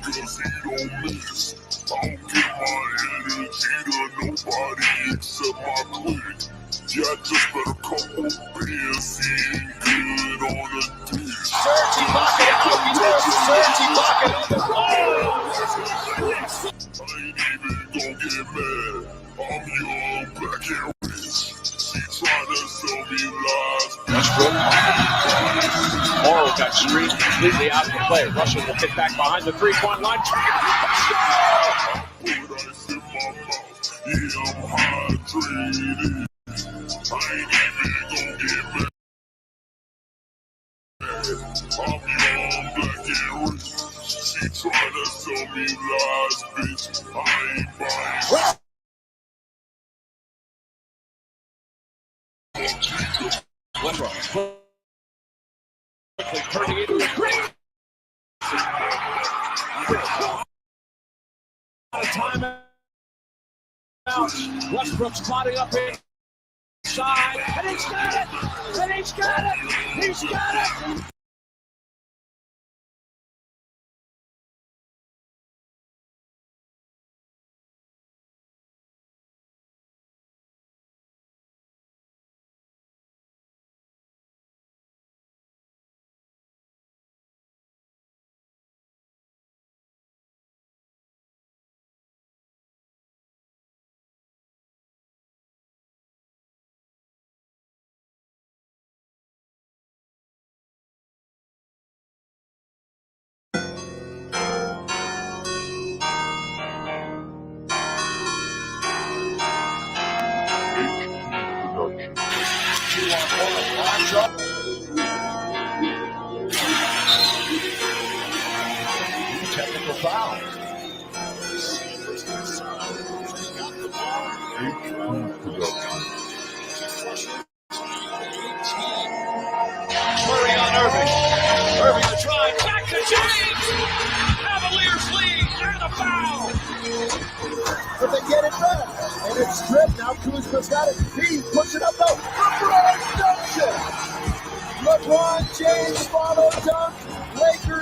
cause he don't miss. I don't give my energy to nobody except my clique. Yeah, I just bet a couple bands, he ain't good on a dish. Serge Ibaka out there, Serge Ibaka on the ball. I ain't even gon' get mad. I'm young, black and rich. She tryna sell me lies. Westbrook. Morrow got screened completely out of the play. Russell will get back behind the three-point line. Put ice in my mouth. Yeah, I'm hydrated. I ain't even gon' get mad. I'm young, black and rich. She tryna sell me lies, bitch. I ain't buying. Westbrook quickly turning into a great timeout. Westbrook spotting up inside, and he's got it! And he's got it! He's got it! Technical foul. Murray on Irving. Irving the drive. Back to James. Cavaliers lead and a foul. But they get it back. And it's stripped. Now Kuzma's got it. He puts it up though. LeBron dunks it. LeBron James follow dunk. Lakers.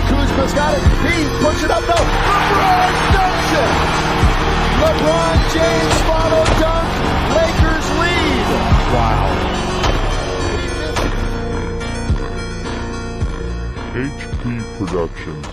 Kuzma's got it. He puts it up though. LeBron dunks it. LeBron James follow dunk. Lakers lead. Wow. HP Productions.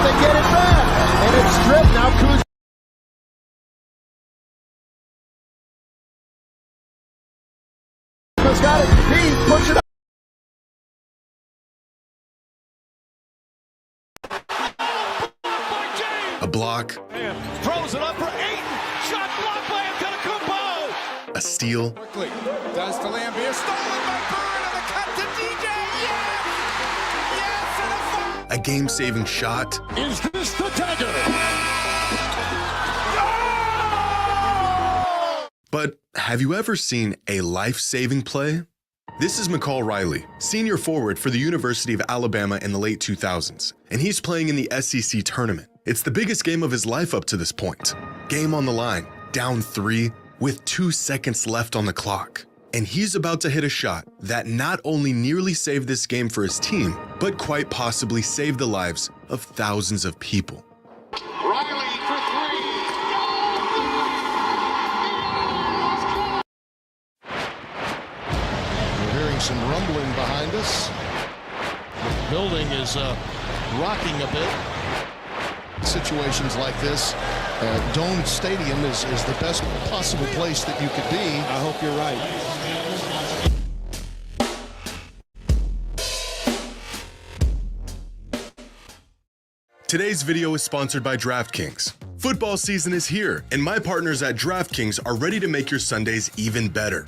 but they get it back. And it's stripped. Now Kuzma's got it. He puts it up. A block. Throws it up for Ayton. Shot blocked by Antetokounmpo. A steal. Quickly, does to Lambeer, stolen by Bird, and the cut to DJ, yes! Yes, and a foul! A game-saving shot. Is this the dagger? But have you ever seen a life-saving play? This is McCall Riley, senior forward for the University of Alabama in the late 2000s, and he's playing in the SEC tournament. It's the biggest game of his life up to this point. Game on the line, down 3, with 2 seconds left on the clock. And he's about to hit a shot that not only nearly saved this game for his team, but quite possibly saved the lives of thousands of people. Riley for three. We're hearing some rumbling behind us. The building is rocking a bit. Situations like this, Dome Stadium is the best possible place that you could be. I hope you're right. Today's video is sponsored by DraftKings. Football season is here, and my partners at DraftKings are ready to make your Sundays even better.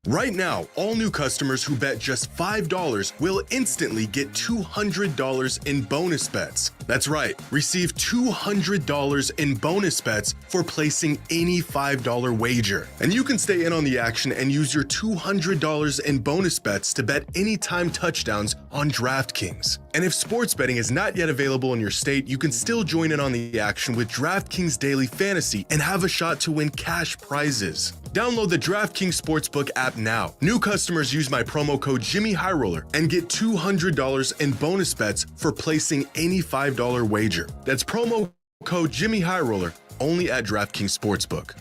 Right now, all new customers who bet just $5 will instantly get $200 in bonus bets. That's right, receive $200 in bonus bets for placing any $5 wager. And you can stay in on the action and use your $200 in bonus bets to bet anytime touchdowns on DraftKings. And if sports betting is not yet available in your state, you can still join in on the action with DraftKings Daily Fantasy and have a shot to win cash prizes. Download the DraftKings Sportsbook app now. New customers use my promo code Jimmy High Roller and get $200 in bonus bets for placing any $5 wager. That's promo code Jimmy High Roller only at DraftKings Sportsbook.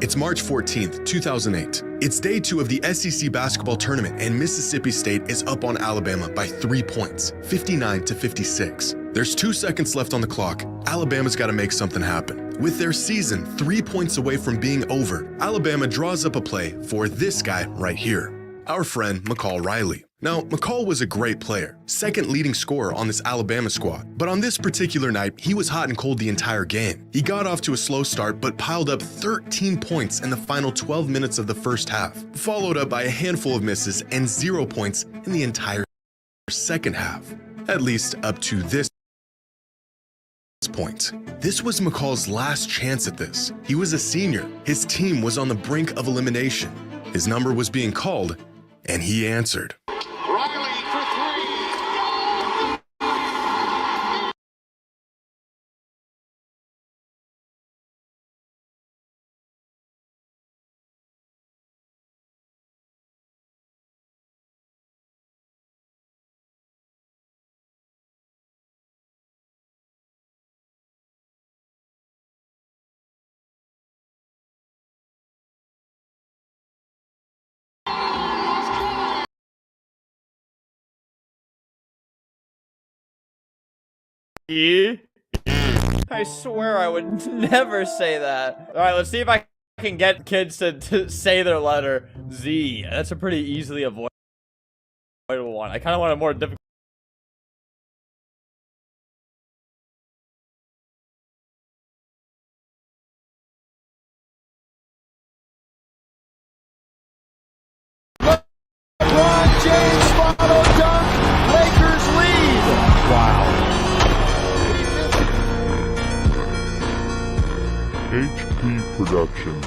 It's March 14th, 2008. It's day 2 of the SEC basketball tournament, and Mississippi State is up on Alabama by 3 points, 59-56. There's 2 seconds left on the clock. Alabama's got to make something happen. With their season 3 points away from being over, Alabama draws up a play for this guy right here, our friend McCall Riley. Now, McCall was a great player, second leading scorer on this Alabama squad, but on this particular night, he was hot and cold the entire game. He got off to a slow start, but piled up 13 points in the final 12 minutes of the first half, followed up by a handful of misses and 0 points in the entire second half, at least up to this point. This was McCall's last chance at this. He was a senior. His team was on the brink of elimination. His number was being called, and he answered. Riley for three. I swear I would never say that. Alright, let's see if I can get kids to say their letter Z. That's a pretty easily avoidable one. I kind of want a more difficult. LeBron James follow dunk. Lakers lead. Wow. HP Productions.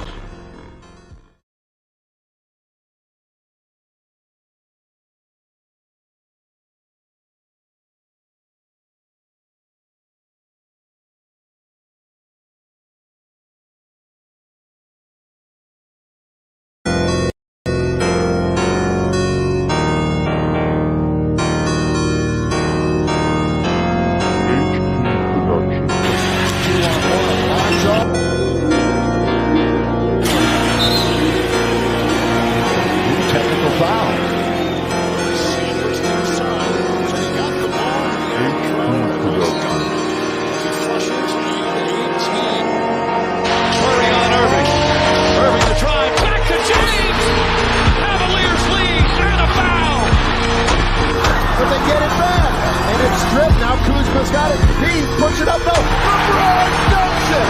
HP Productions. stripped. Now Kuzma's got it. He puts it up. No. LeBron dunks it.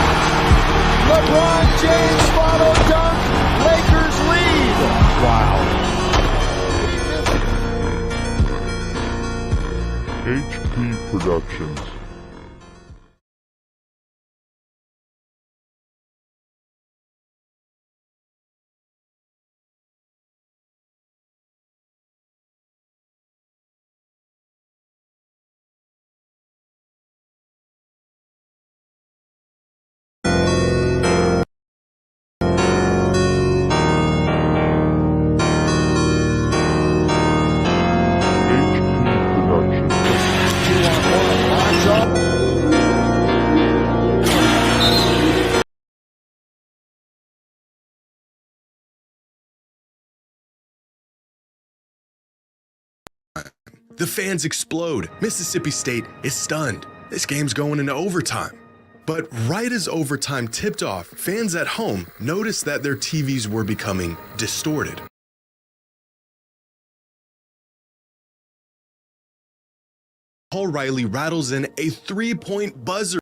LeBron James follow dunk. Lakers lead. Wow. HP Productions. The fans explode. Mississippi State is stunned. This game's going into overtime. But right as overtime tipped off, fans at home noticed that their TVs were becoming distorted. Paul Riley rattles in a three-point buzzer.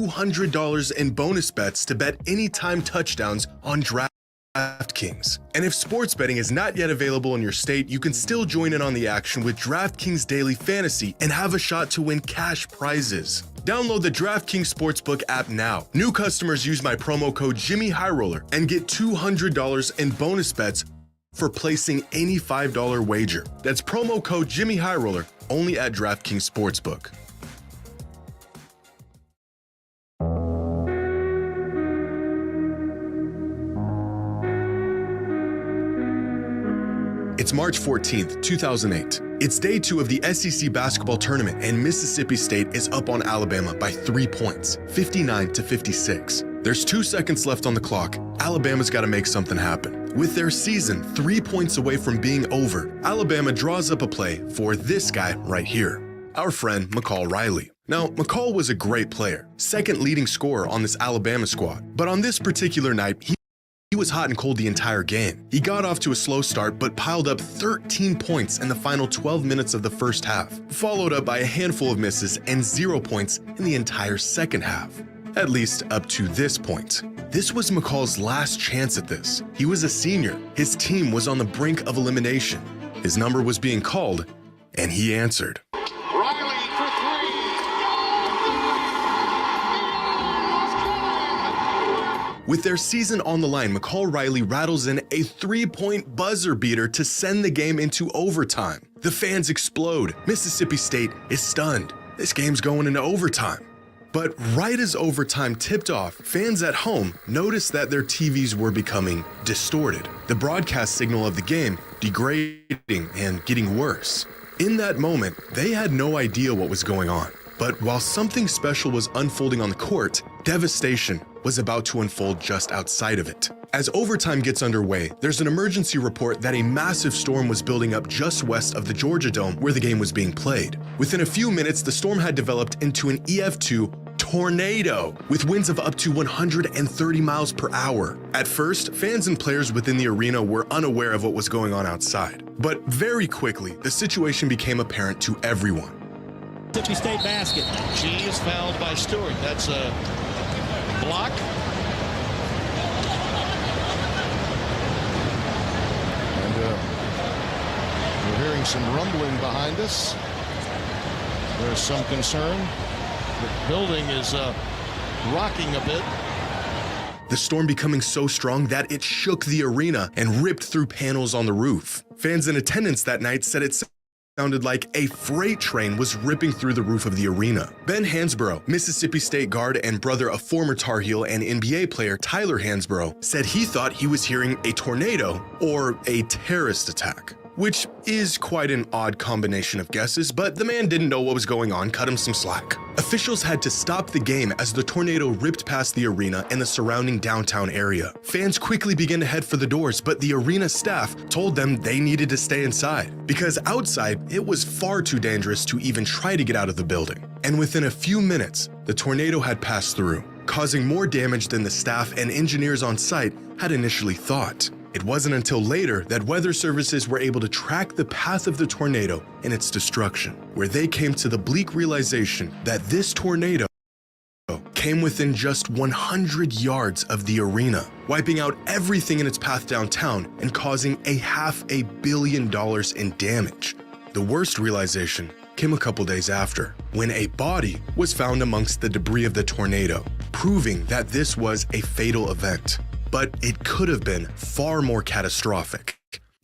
$200 in bonus bets to bet anytime touchdowns on DraftKings. And if sports betting is not yet available in your state, you can still join in on the action with DraftKings Daily Fantasy and have a shot to win cash prizes. Download the DraftKings Sportsbook app now. New customers use my promo code JimmyHighRoller and get $200 in bonus bets for placing any $5 wager. That's promo code JimmyHighRoller only at DraftKings Sportsbook. It's March 14th, 2008. It's day 2 of the SEC basketball tournament, and Mississippi State is up on Alabama by 3 points, 59-56. There's 2 seconds left on the clock. Alabama's got to make something happen. With their season 3 points away from being over, Alabama draws up a play for this guy right here, our friend McCall Riley. Now, McCall was a great player, second leading scorer on this Alabama squad, but on this particular night, he was hot and cold the entire game. He got off to a slow start, but piled up 13 points in the final 12 minutes of the first half, followed up by a handful of misses and 0 points in the entire second half. At least up to this point. This was McCall's last chance at this. He was a senior. His team was on the brink of elimination. His number was being called, and he answered. Riley for 3. With their season on the line, McCall Riley rattles in a 3-point buzzer beater to send the game into overtime. The fans explode. Mississippi State is stunned. This game's going into overtime. But right as overtime tipped off, fans at home noticed that their TVs were becoming distorted. The broadcast signal of the game degrading and getting worse. In that moment, they had no idea what was going on. But while something special was unfolding on the court, devastation was about to unfold just outside of it. As overtime gets underway, there's an emergency report that a massive storm was building up just west of the Georgia Dome where the game was being played. Within a few minutes, the storm had developed into an EF2 tornado with winds of up to 130 miles per hour. At first, fans and players within the arena were unaware of what was going on outside. But very quickly, the situation became apparent to everyone. Mississippi State basket. G is fouled by Stewart. That's a block. And we're hearing some rumbling behind us. There's some concern. The building is rocking a bit. The storm becoming so strong that it shook the arena and ripped through panels on the roof. Fans in attendance that night said it sounded like a freight train was ripping through the roof of the arena. Ben Hansbrough, Mississippi State guard and brother of former Tar Heel and NBA player Tyler Hansbrough, said he thought he was hearing a tornado or a terrorist attack. Which is quite an odd combination of guesses, but the man didn't know what was going on, cut him some slack. Officials had to stop the game as the tornado ripped past the arena and the surrounding downtown area. Fans quickly began to head for the doors, but the arena staff told them they needed to stay inside, because outside it was far too dangerous to even try to get out of the building. And within a few minutes, the tornado had passed through, causing more damage than the staff and engineers on site had initially thought. It wasn't until later that weather services were able to track the path of the tornado and its destruction, where they came to the bleak realization that this tornado came within just 100 yards of the arena, wiping out everything in its path downtown and causing $500 million in damage. The worst realization came a couple days after, when a body was found amongst the debris of the tornado, proving that this was a fatal event. But it could have been far more catastrophic.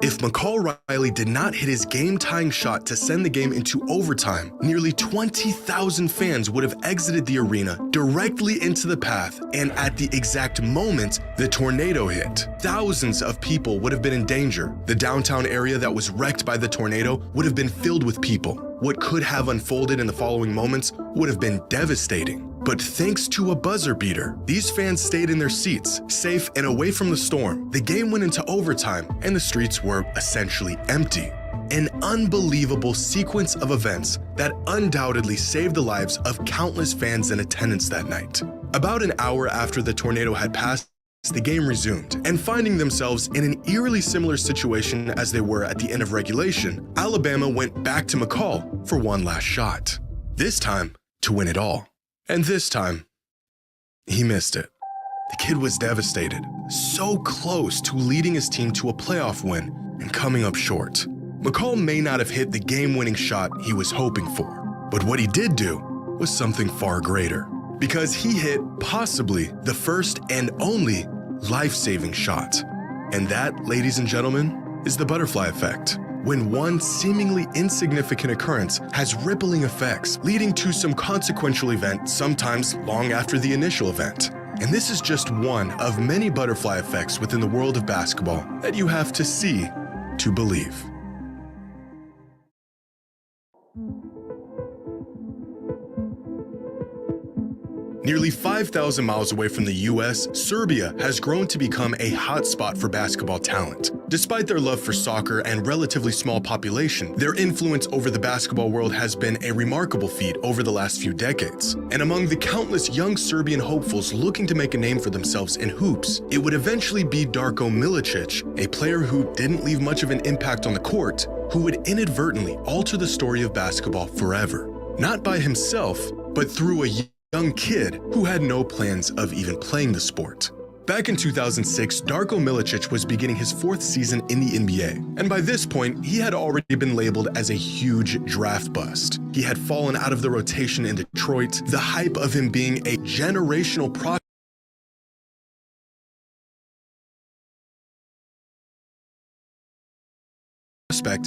If McCall Riley did not hit his game-tying shot to send the game into overtime, nearly 20,000 fans would have exited the arena directly into the path, and at the exact moment the tornado hit, thousands of people would have been in danger. The downtown area that was wrecked by the tornado would have been filled with people. What could have unfolded in the following moments would have been devastating. But thanks to a buzzer beater, these fans stayed in their seats, safe and away from the storm. The game went into overtime, and the streets were essentially empty. An unbelievable sequence of events that undoubtedly saved the lives of countless fans in attendance that night. About an hour after the tornado had passed, the game resumed, and finding themselves in an eerily similar situation as they were at the end of regulation, Alabama went back to McCall for one last shot. This time, to win it all. And this time, he missed it. The kid was devastated, so close to leading his team to a playoff win and coming up short. McCall may not have hit the game-winning shot he was hoping for, but what he did do was something far greater, because he hit possibly the first and only life-saving shot. And that, ladies and gentlemen, is the butterfly effect. When one seemingly insignificant occurrence has rippling effects, leading to some consequential event sometimes long after the initial event. And this is just one of many butterfly effects within the world of basketball that you have to see to believe. Nearly 5,000 miles away from the US, Serbia has grown to become a hotspot for basketball talent. Despite their love for soccer and relatively small population, their influence over the basketball world has been a remarkable feat over the last few decades. And among the countless young Serbian hopefuls looking to make a name for themselves in hoops, it would eventually be Darko Milicic, a player who didn't leave much of an impact on the court, who would inadvertently alter the story of basketball forever. Not by himself, but through a young kid who had no plans of even playing the sport. Back in 2006, Darko Milicic was beginning his 4th season in the NBA, and by this point, he had already been labeled as a huge draft bust. He had fallen out of the rotation in Detroit, the hype of him being a generational prospect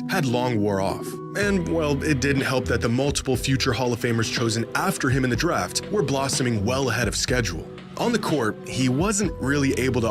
had long wore off. And, well, it didn't help that the multiple future Hall of Famers chosen after him in the draft were blossoming well ahead of schedule. On the court, he wasn't really able to